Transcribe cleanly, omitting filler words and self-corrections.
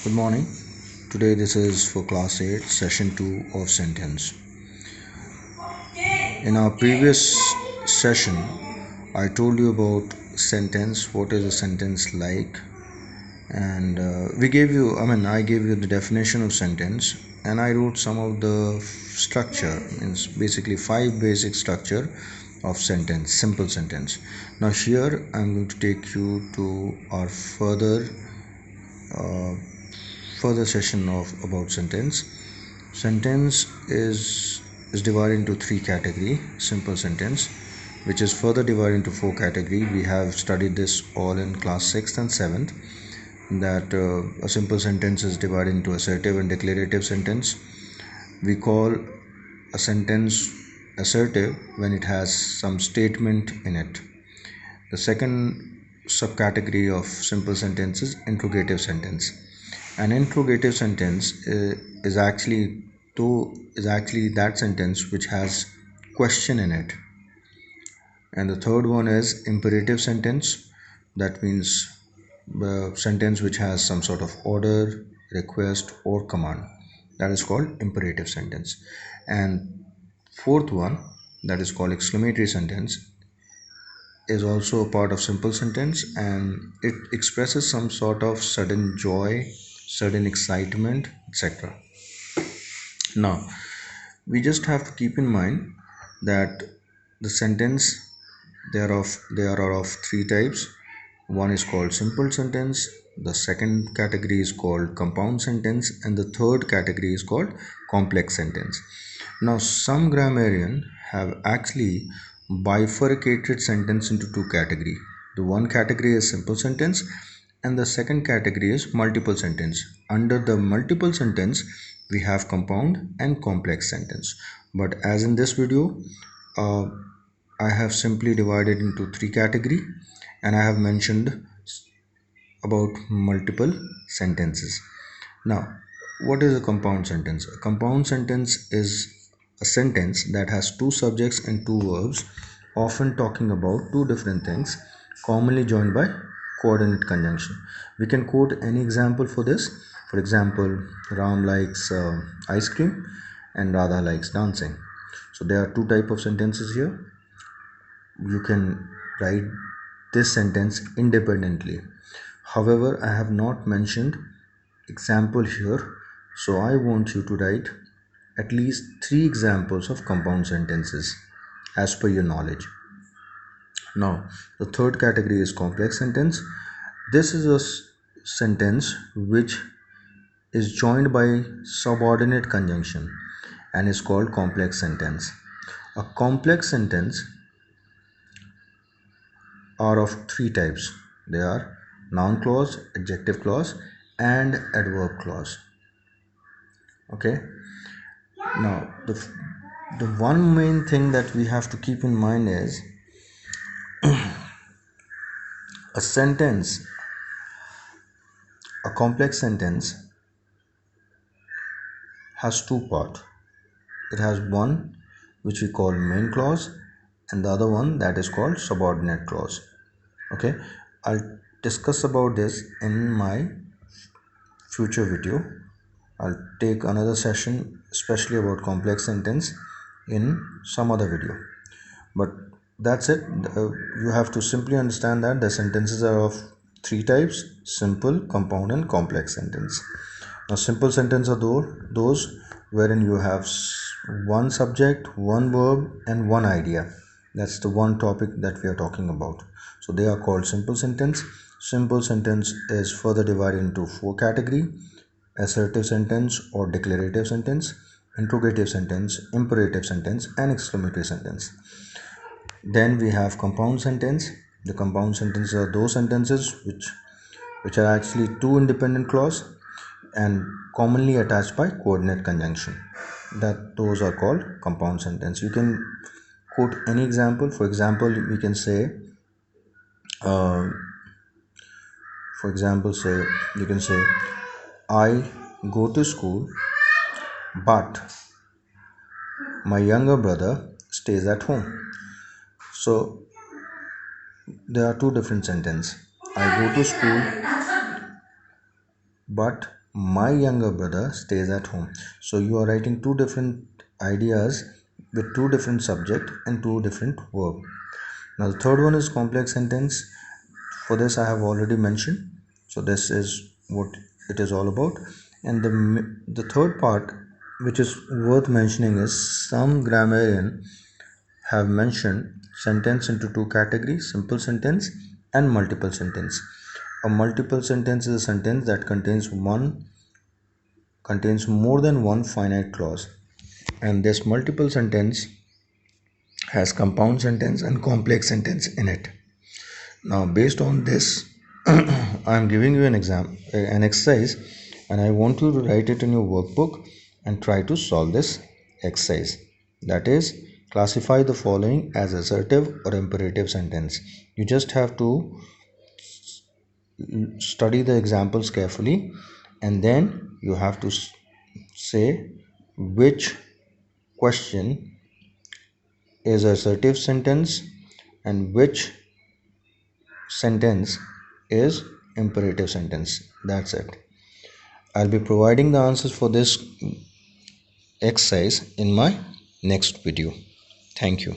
Good morning. Today this is for class 8 session 2 of sentence. In our previous session I told you about sentence, what is a sentence like, and I gave you the definition of sentence, and I wrote some of the structure, means basically 5 basic structure of sentence, simple sentence. Now here I'm going to take you to our further session of about sentence. Sentence is divided into 3 category. Simple sentence, which is further divided into 4 category. We have studied this all in class 6th and 7th, that a simple sentence is divided into assertive and declarative sentence. We call a sentence assertive when it has some statement in it. The second subcategory of simple sentence is interrogative sentence. An interrogative sentence is actually that sentence which has question in it. And the third one is imperative sentence. That means the sentence which has some sort of order, request, or command. That is called imperative sentence. And fourth one, that is called exclamatory sentence, is also a part of simple sentence, and it expresses some sort of sudden joy, sudden excitement, etc. Now we just have to keep in mind that the sentence, there are of 3 types. One is called simple sentence, the second category is called compound sentence, and the third category is called complex sentence. Now some grammarian have actually bifurcated sentence into 2 categories. The one category is simple sentence and the second category is multiple sentence. Under the multiple sentence we have compound and complex sentence, but as in this video I have simply divided into 3 categories, and I have mentioned about multiple sentences. Now, what is a compound sentence? A compound sentence is a sentence that has 2 subjects and 2 verbs, often talking about 2 different things, commonly joined by coordinate conjunction. We can quote any example for this. For example, Ram likes ice cream and Radha likes dancing. So there are 2 types of sentences here. You can write this sentence independently. However, I have not mentioned example here, so I want you to write at least 3 examples of compound sentences as per your knowledge. Now, the third category is complex sentence. This is a sentence which is joined by subordinate conjunction and is called complex sentence. A complex sentence are of 3 types. They are noun clause, adjective clause, and adverb clause. Okay. Now the one main thing that we have to keep in mind is a sentence, a complex sentence has 2 parts. It has one which we call main clause and the other one that is called subordinate clause. Okay, I'll discuss about this in my future video. I'll take another session especially about complex sentence in some other video. But that's it. You have to simply understand that the sentences are of 3 types: simple, compound, and complex sentence. Now simple sentence are those wherein you have one subject, one verb, and one idea. That's the one topic that we are talking about. So they are called simple sentence. Simple sentence is further divided into 4 categories: assertive sentence or declarative sentence, interrogative sentence, imperative sentence, and exclamatory sentence. Then we have compound sentence. The compound sentences are those sentences which are actually 2 independent clause and commonly attached by coordinate conjunction. Those are called compound sentence. You can quote any example. For example, we can say uh, you can say, I go to school but my younger brother stays at home. So there are 2 different sentences. I go to school but my younger brother stays at home. So you are writing two different ideas with two different subject and two different verb. Now the third one is complex sentence. For this I have already mentioned. So this is what it is all about. And the third part which is worth mentioning is some grammarian have mentioned sentence into two categories: simple sentence and multiple sentence. A multiple sentence is a sentence that contains more than one finite clause, and this multiple sentence has compound sentence and complex sentence in it. Now based on this I am giving you an exercise, and I want you to write it in your workbook and try to solve this exercise. That is, classify the following as assertive or imperative sentence. You just have to study the examples carefully, and then you have to say which question is assertive sentence and which sentence is imperative sentence. That's it. I'll be providing the answers for this exercise in my next video. Thank you.